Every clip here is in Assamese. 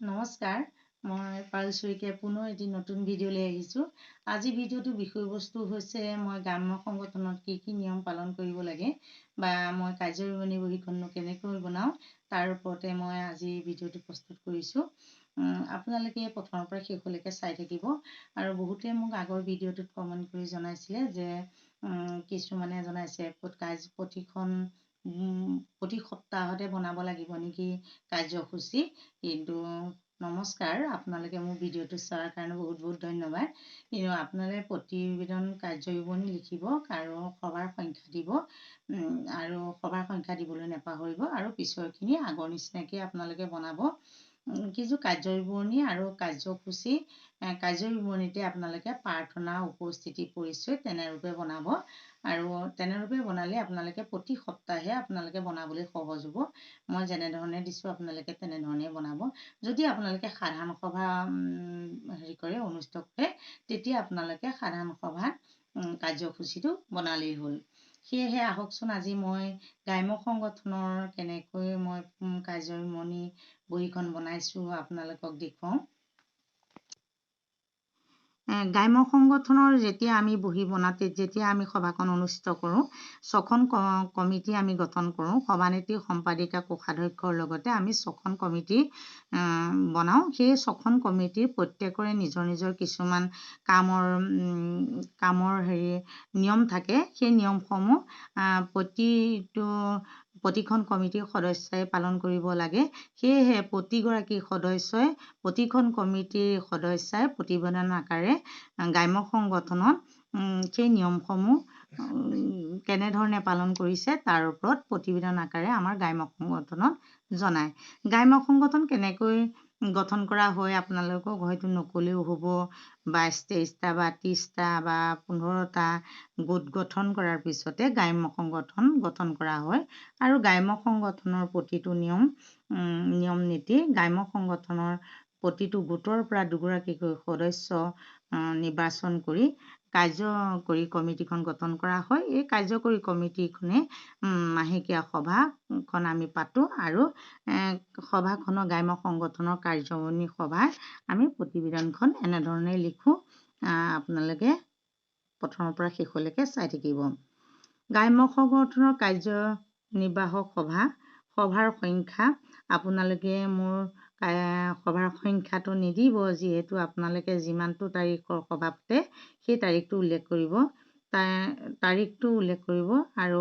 নমস্কাৰ, মই পাৰুল শইকীয়াই পুনৰ এটি নতুন ভিডিঅ' লৈ আহিছোঁ। আজি ভিডিঅ'টোৰ বিষয়বস্তু হৈছে মই গ্ৰাম্য সংগঠনত কি নিয়ম পালন কৰিব লাগে বা মই কাৰ্যবিৱৰণী বহীখননো কেনেকৈ বনাওঁ তাৰ ওপৰতে মই আজি ভিডিঅ'টো প্ৰস্তুত কৰিছোঁ। আপোনালোকে প্ৰথমৰ পৰা শেষলৈকে চাই থাকিব। আৰু বহুতে মোক আগৰ ভিডিঅ'টোত কমেণ্ট কৰি জনাইছিলে যে কিছুমানে জনাইছে প্ৰতি সপ্তাহতে বনাব লাগিব নেকি কাৰ্যসূচী। কিন্তু নমস্কাৰ, আপোনালোকে মোৰ ভিডিঅ'টো চোৱাৰ কাৰণে বহুত বহুত ধন্যবাদ। কিন্তু আপোনালোকে প্ৰতিবেদন কাৰ্যবিৱৰণী লিখিব আৰু সভাৰ সংখ্যা দিব, আৰু সভাৰ সংখ্যা দিবলৈ নাপাহৰিব। আৰু পিছৰখিনি আগৰ নিচিনাকৈ আপোনালোকে বনাব। কিছু কাৰ্যবিৱৰণী আৰু কাৰ্যসূচী কাৰ্যবিৱৰণীতে আপোনালোকে প্ৰাৰ্থনা, উপস্থিতি, পৰিচয় তেনেৰূপে বনাব। আৰু তেনেৰূপে বনালে আপোনালোকে প্ৰতি সপ্তাহে আপোনালোকে বনাবলৈ সহজ হ'ব। মই যেনেধৰণে দিছোঁ আপোনালোকে তেনেধৰণে বনাব। যদি আপোনালোকে সাধাৰণ সভা অনুষ্ঠিত কৰে, তেতিয়া আপোনালোকে সাধাৰণ সভাত কাৰ্যসূচীটো বনালেই হ'ল। সেয়েহে আহকচোন আজি মই গ্ৰাম্য সংগঠনৰ কেনেকৈ মই কাৰ্যবিৱৰণী বহীখন বনাইছোঁ আপোনালোকক দেখুৱাওঁ। গ্ৰাম্য সংগঠনৰ যেতিয়া আমি বহি বনাওঁ, যেতিয়া আমি সভাখন অনুষ্ঠিত কৰোঁ, 6খন কমিটি আমি গঠন কৰোঁ। সভানেত্ৰী, সম্পাদিকা, কোষাধ্যক্ষৰ লগতে আমি 6খন কমিটি বনাওঁ। সেই 6খন কমিটিৰ প্ৰত্যেকৰে নিজৰ নিজৰ কিছুমান কামৰ নিয়ম থাকে। সেই নিয়মসমূহ প্ৰতিখন কমিটিৰ সদস্যই পালন কৰিব লাগে। সেয়েহে প্ৰতিগৰাকী সদস্যই প্ৰতিখন কমিটিৰ সদস্যই প্ৰতিবেদন আকাৰে গ্ৰাম্য সংগঠনত সেই নিয়মসমূহ কেনেধৰণে পালন কৰিছে তাৰ ওপৰত প্ৰতিবেদন আকাৰে আমাৰ গ্ৰাম্য সংগঠনত জনায়। গ্ৰাম্য সংগঠন কেনেকৈ গঠন কৰা হয় আপোনালোকক হয়তো নকলেও হ'ব। 22-23টা বা 30টা বা 15টা গোট গঠন কৰাৰ পিছতে গ্ৰাম্য সংগঠন গঠন কৰা হয়। আৰু গ্ৰাম্য সংগঠনৰ প্ৰতিটো নিয়ম নীতি, গ্ৰাম্য সংগঠনৰ প্ৰতিটো গোটৰ পৰা দুগৰাকীকৈ সদস্য নিৰ্বাচন কৰি কাৰ্যকৰী কমিটিখন গঠন কৰা হয়। এই কাৰ্যকৰী কমিটিখনে মাহেকীয়া সভাখন আমি পাতোঁ আৰু সভাখনৰ গ্ৰাম্য সংগঠনৰ কাৰ্যবিৱৰণী সভাৰ আমি প্ৰতিবেদনখন এনেধৰণে লিখোঁ। আপোনালোকে প্ৰথমৰ পৰা শেষলৈকে চাই থাকিব। গ্ৰাম্য সংগঠনৰ কাৰ্যনিৰ্বাহক সভাৰ সংখ্যা আপোনালোকে মোৰ সভাৰ সংখ্যাটো নিদিব, যিহেতু আপোনালোকে যিমানটো তাৰিখৰ সভা পাতে সেই তাৰিখটো উল্লেখ কৰিব, আৰু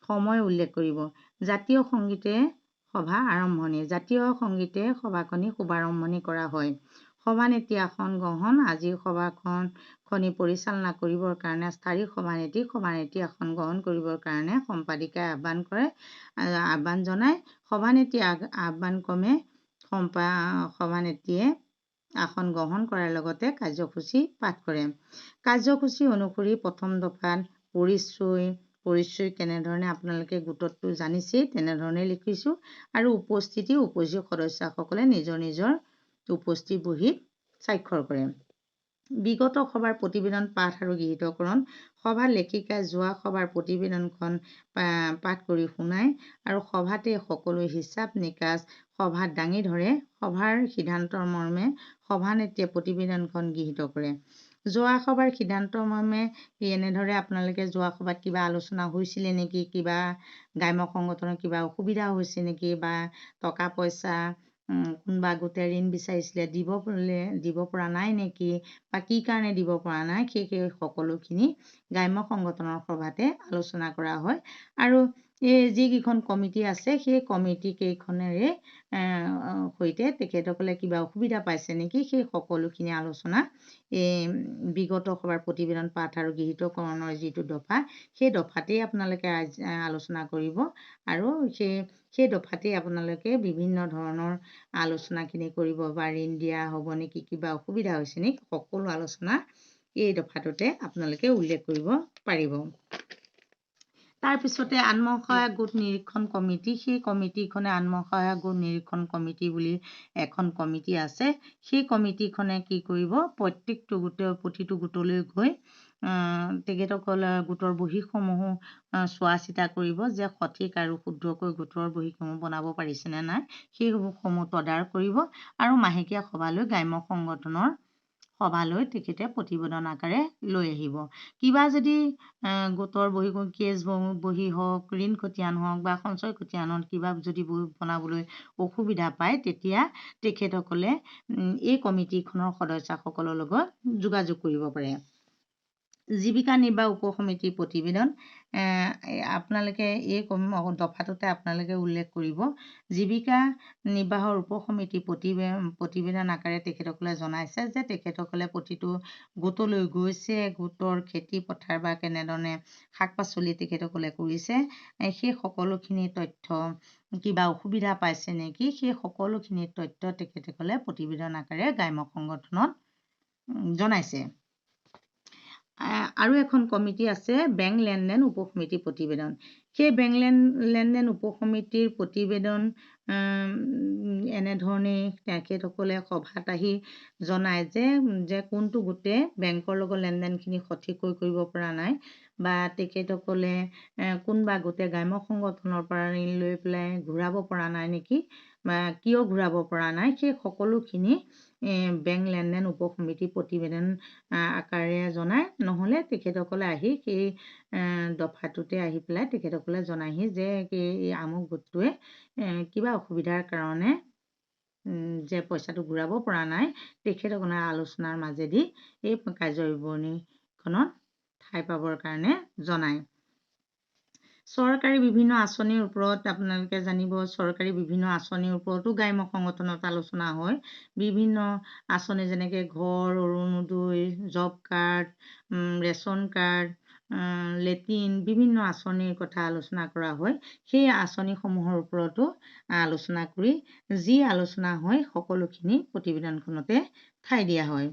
সময় উল্লেখ কৰিব। জাতীয় সংগীতে সভা আৰম্ভণি। জাতীয় সংগীতে সভাখনি শুভাৰম্ভণি কৰা হয়। সভানেত্ৰী আসন গ্ৰহণ। আজিৰ সভাখনি পৰিচালনা কৰিবৰ কাৰণে স্থায়ী সভানেত্ৰী আসন গ্ৰহণ কৰিবৰ কাৰণে সম্পাদিকাই আহ্বান জনায়। সভানেত্ৰী আহ্বান ক্ৰমে সভানেত্ৰীয়ে আসন গ্ৰহণ কৰাৰ লগতে কাৰ্যসূচী পাঠ কৰে। কাৰ্যসূচী অনুসৰি প্ৰথম দফাত পৰিচয় কেনেধৰণে আপোনালোকে গোটতটো জানিছেই, তেনেধৰণে লিখিছোঁ। আৰু উপস্থিতি সদস্যসকলে নিজৰ নিজৰ উপস্থিতি বহীত স্বাক্ষৰ কৰে। বিগত সভাৰ প্ৰতিবেদন পাঠ আৰু গৃহীতকৰণ। সভাৰ লেখিকাই যোৱা সভাৰ প্ৰতিবেদনখন পাঠ কৰি শুনায় আৰু সভাতে সকলো হিচাপ নিকাচ সভাত দাঙি ধৰে। সভাৰ সিদ্ধান্তৰ মৰ্মে সভানেত্ৰীয়ে প্ৰতিবেদনখন গৃহীত কৰে। যোৱা সভাৰ সিদ্ধান্তৰ মৰ্মে এনেধৰে আপোনালোকে যোৱা সভাত কিবা আলোচনা হৈছিলে নেকি, কিবা গ্ৰাম্য সংগঠনৰ কিবা অসুবিধা হৈছে নেকি, বা টকা পইচা কোনোবা গোটে ঋণ বিচাৰিছিলে দিব পৰা নাই নেকি, বা কি কাৰণে দিব পৰা নাই, সেই সকলোখিনি গ্ৰাম্য সংগঠনৰ সভাতে আলোচনা কৰা হয়। আৰু এই যিকেইখন কমিটি আছে সেই কমিটি কেইখনেৰে সৈতে তেখেতসকলে কিবা অসুবিধা পাইছে নেকি, সেই সকলোখিনি আলোচনা এই বিগত সভাৰ প্ৰতিবেদন পাঠ আৰু গৃহীতকৰণৰ যিটো দফা, সেই দফাতেই আপোনালোকে আলোচনা কৰিব। আৰু সেই দফাতেই আপোনালোকে বিভিন্ন ধৰণৰ আলোচনাখিনি কৰিব, বা ঋণ দিয়া হ'ব নেকি, কিবা অসুবিধা হৈছে নেকি, সকলো আলোচনা এই দফাটোতে আপোনালোকে উল্লেখ কৰিব পাৰিব। তাৰপিছতে আত্মসহায়ক গোট নিৰীক্ষণ কমিটি, সেই কমিটিখনে আত্মসহায়ক গোট নিৰীক্ষণ কমিটি বুলি এখন কমিটি আছে। সেই কমিটিখনে কি কৰিব, প্ৰতিটো গোটলৈ গৈ তেখেতসকলে গোটৰ বহীসমূহো চোৱা চিতা কৰিব যে সঠিক আৰু শুদ্ধকৈ গোটৰ বহীসমূহ বনাব পাৰিছেনে নাই, সেইসমূহ তদাৰক কৰিব আৰু মাহেকীয়া সভালৈ গ্ৰাম্য সংগঠনৰ সভালৈ তেখেতে প্ৰতিবেদন আকাৰে লৈ আহিব। কিবা যদি গোটৰ বহী কেছ বহী হওক, ঋণ খতিয়ান হওক বা সঞ্চয় খতিয়ান হওক, কিবা যদি বহী বনাবলৈ অসুবিধা পায়, তেতিয়া তেখেতসকলে এই কমিটিখনৰ সদস্যসকলৰ লগত যোগাযোগ কৰিব পাৰে। জীৱিকা নিৰ্বাহ উপসমিতিৰ প্ৰতিবেদন, আপোনালোকে এই দফাটোতে আপোনালোকে উল্লেখ কৰিব, জীৱিকা নিৰ্বাহৰ উপসমিতিৰ প্ৰতিবেদন আকাৰে তেখেতসকলে জনাইছে যে তেখেতসকলে প্ৰতিটো গোটলৈ গৈছে, গোটৰ খেতি পথাৰ বা কেনেধৰণে শাক পাচলি তেখেতসকলে কৰিছে, সেই সকলোখিনি তথ্য, কিবা অসুবিধা পাইছে নেকি, সেই সকলোখিনি তথ্য তেখেতসকলে প্ৰতিবেদন আকাৰে গ্ৰাম্য সংগঠনত জনাইছে। আৰু এখন কমিটি আছে বেংক লেনদেন উপসমিতিৰ প্ৰতিবেদন। সেই বেংক লেনদেন উপসমিতিৰ প্ৰতিবেদন এনেধৰণেই তেখেতসকলে সভাত আহি জনায় যে কোনটো গোটে বেংকৰ লগত লেনদেনখিনি সঠিককৈ কৰিব পৰা নাই, বা তেখেতসকলে কোনোবা গোটে গ্ৰাম্য সংগঠনৰ পৰা ঋণ লৈ পেলাই ঘূৰাব পৰা নাই নেকি, বা কিয় ঘূৰাব পৰা নাই, সেই সকলোখিনি বেংক লেনদেন উপসমিতিৰ প্ৰতিবেদন আকাৰে জনায়। নহ'লে তেখেতসকলে আহি সেই দফাটোতে আহি পেলাই তেখেতসকলে জনায়হি যে এই আমুক গোটটোৱে কিবা অসুবিধাৰ কাৰণে যে পইচাটো ঘূৰাব পৰা নাই, তেখেতসকলে আলোচনাৰ মাজেদি এই কাৰ্য বিৱৰণীখনত ঠাই পাবৰ কাৰণে জনায়। চৰকাৰী বিভিন্ন আঁচনিৰ ওপৰত আপোনালোকে জানিব, চৰকাৰী বিভিন্ন আঁচনিৰ ওপৰতো গ্ৰাম্য সংগঠনত আলোচনা হয়। বিভিন্ন আঁচনি যেনেকৈ ঘৰ, Orunodoi, job card, ration card, latrine, বিভিন্ন আঁচনিৰ কথা আলোচনা কৰা হয়। সেই আঁচনিসমূহৰ ওপৰতো আলোচনা কৰি যি আলোচনা হয় সকলোখিনি প্ৰতিবেদনখনতে ঠাই দিয়া হয়।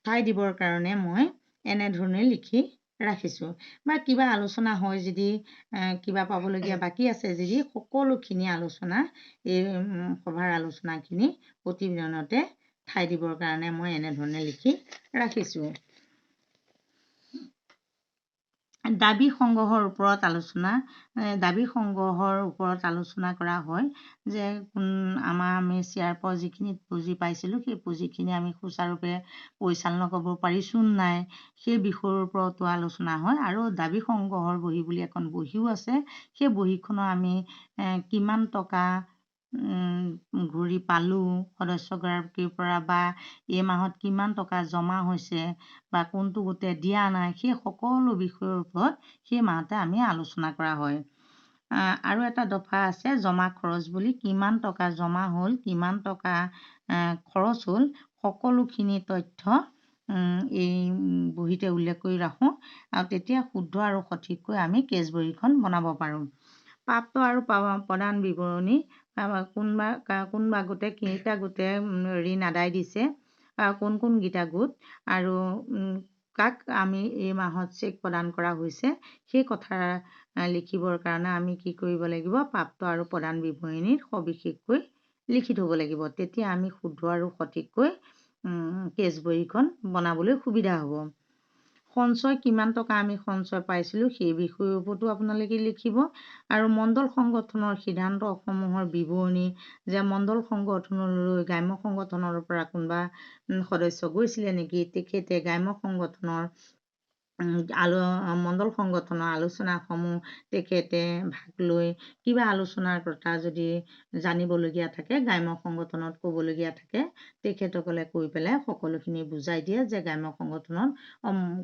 ঠাই দিবৰ কাৰণে মই এনেধৰণে লিখি ৰাখিছোঁ, বা কিবা আলোচনা হয় যদি, কিবা পাবলগীয়া বাকী আছে যদি, সকলোখিনি আলোচনা এই সভাৰ আলোচনাখিনি প্ৰতিবেদনতে ঠাই দিবৰ কাৰণে মই এনেধৰণে লিখি ৰাখিছোঁ। দাবী সংগ্ৰহৰ ওপৰত আলোচনা, দাবী সংগ্ৰহৰ ওপৰত আলোচনা কৰা হয় যে আমি CRPৰ যিখিনি পুঁজি পাইছিলোঁ, সেই পুঁজিখিনি আমি সুচাৰুৰূপে পৰিচালনা কৰিব পাৰিছোঁ নাই, সেই বিষয়ৰ ওপৰতো আলোচনা হয়। আৰু দাবী সংগ্ৰহৰ বহী বুলি এখন বহীও আছে, সেই বহীখনৰ আমি কিমান টকা ঘূৰি পালোঁ সদস্যগৰাকীৰ পৰা, বা এই মাহত কিমান টকা জমা হৈছে, বা কোনটো গোটে দিয়া নাই, সেই সকলো বিষয়ৰ ওপৰত সেই মাহতে আমি আলোচনা কৰা হয়। আৰু এটা দফা আছে জমা খৰচ বুলি, কিমান টকা জমা হ'ল, কিমান টকা খৰচ হ'ল, সকলোখিনি তথ্য এই বহীতে উল্লেখ কৰি ৰাখোঁ, আৰু তেতিয়া শুদ্ধ আৰু সঠিককৈ আমি কেছ বহীখন বনাব পাৰোঁ। প্ৰাপ্ত আৰু প্ৰদান বিৱৰণী, কোনোবা গোটে কেইটা গোটে ঋণ আদায় দিছে, কোন কেইটা গোট, আৰু কাক আমি এই মাহত চেক প্ৰদান কৰা হৈছে, সেই কথা লিখিবৰ কাৰণে আমি কি কৰিব লাগিব, প্ৰাপ্ত আৰু প্ৰদান বিৱৰণীত সবিশেষকৈ লিখি থ'ব লাগিব। তেতিয়া আমি শুদ্ধ আৰু সঠিককৈ কেছ বহীখন বনাবলৈ সুবিধা হ'ব। সঞ্চয়, কিমান টকা আমি সঞ্চয় পাইছিলোঁ সেই বিষয়ৰ ওপৰতো আপোনালোকে লিখিব। আৰু মণ্ডল সংগঠনৰ সিদ্ধান্তসমূহৰ বিৱৰণী, যে মণ্ডল সংগঠনলৈ গ্ৰাম্য সংগঠনৰ পৰা কোনোবা সদস্য গৈছিলে নেকি, তেখেতে গ্ৰাম্য সংগঠনৰ মণ্ডল সংগঠনৰ আলোচনাসমূহ তেখেতে ভাগ লৈ কিবা আলোচনাৰ কথা যদি জানিবলগীয়া থাকে, গ্ৰাম্য সংগঠনত ক'বলগীয়া থাকে, তেখেতসকলে কৈ পেলাই সকলোখিনি বুজাই দিয়ে যে গ্ৰাম্য সংগঠনৰ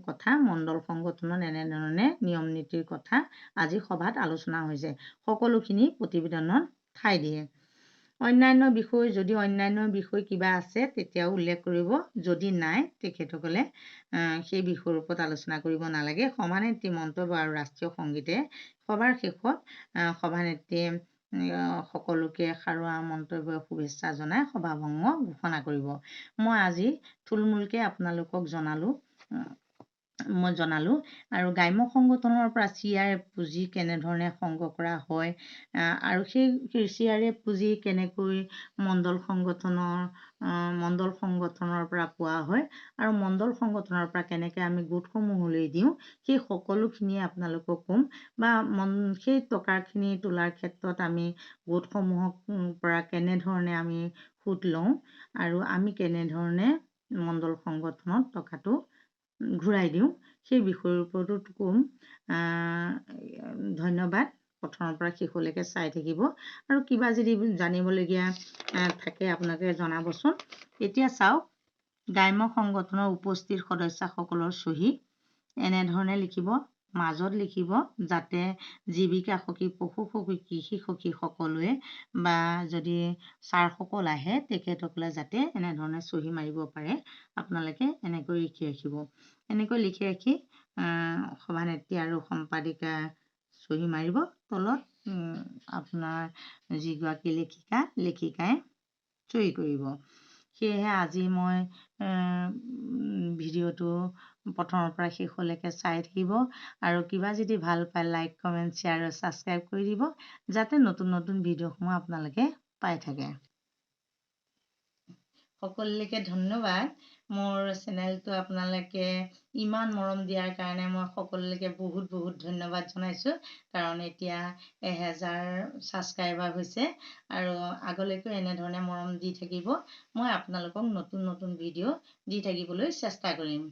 কথা, মণ্ডল সংগঠনত এনেধৰণে নিয়ম নীতিৰ কথা আজি সভাত আলোচনা হৈছে, সকলোখিনি প্ৰতিবেদনত ঠাই দিয়ে। অন্যান্য বিষয়, যদি অন্যান্য বিষয় কিবা আছে তেতিয়াও উল্লেখ কৰিব, যদি নাই তেখেতসকলে সেই বিষয়ৰ ওপৰত আলোচনা কৰিব নালাগে। সভানেত্ৰী মন্তব্য আৰু ৰাষ্ট্ৰীয় সংগীতে সভাৰ শেষত সভানেত্ৰীয়ে সকলোকে সাৰুৱা মন্তব্য শুভেচ্ছা জনাই সভাভংগ ঘোষণা কৰিব। মই আজি থুলমূলকৈ আপোনালোকক জনালোঁ মই জনালোঁ। আৰু গ্ৰাম্য সংগঠনৰ পৰা CRF পুঁজি কেনেধৰণে সংগ্ৰহ কৰা হয় আৰু সেই CRF পুঁজি কেনেকৈ মণ্ডল সংগঠনৰ পৰা পোৱা হয় আৰু মণ্ডল সংগঠনৰ পৰা কেনেকৈ আমি গোটসমূহলৈ দিওঁ, সেই সকলোখিনিয়ে আপোনালোকক ক'ম। বা সেই টকাখিনি তোলাৰ ক্ষেত্ৰত আমি গোটসমূহৰ পৰা কেনেধৰণে আমি সুত লওঁ আৰু আমি কেনেধৰণে মণ্ডল সংগঠনত টকাটো ঘূৰাই দিওঁ, সেই বিষয়ৰ ওপৰতো ক'ম। ধন্যবাদ। প্ৰথমৰ পৰা শেষলৈকে চাই থাকিব আৰু কিবা যদি জানিবলগীয়া থাকে আপোনালোকে জনাবচোন। এতিয়া চাওক, গ্ৰাম্য সংগঠনৰ উপস্থিত সদস্যসকলৰ চহী এনেধৰণে লিখিব। মাজত লিখিব যাতে জীৱিকা সখী, পশু সখী, কৃষি সখী সকলোৱে বা যদি ছাৰসকল আহে তেখেতসকলে যাতে এনেধৰণে চহী মাৰিব পাৰে, আপোনালোকে এনেকৈ লিখি ৰাখিব। এনেকৈ লিখি ৰাখি সভানেত্ৰী আৰু সম্পাদিকা চহী মাৰিব। তলত আপোনাৰ যিগৰাকী লেখিকাই চহী কৰিব। সেয়েহে আজি মই ভিডিঅ'টো প্ৰথমৰ পৰা শেষলৈকে চাই থাকিব আৰু কিবা যদি ভাল পায় লাইক, কমেণ্ট, শ্বেয়াৰ আৰু ছাবস্ক্ৰাইব কৰি দিব, যাতে নতুন নতুন ভিডিঅ'সমূহ আপোনালোকে পাই থাকে। সকলোকে ধন্যবাদ। মোৰ চেনেলটো আপোনালোকে ইমান মৰম দিয়াৰ কাৰণে মই সকলোকে বহুত বহুত ধন্যবাদ জনাইছোঁ। কাৰণ এতিয়া 1000 ছাবস্ক্ৰাইবাৰ হৈছে আৰু আগলৈকেও এনেধৰণে মৰম দি থাকিব। মই আপোনালোকক নতুন নতুন ভিডিঅ' দি থাকিবলৈ চেষ্টা কৰিম।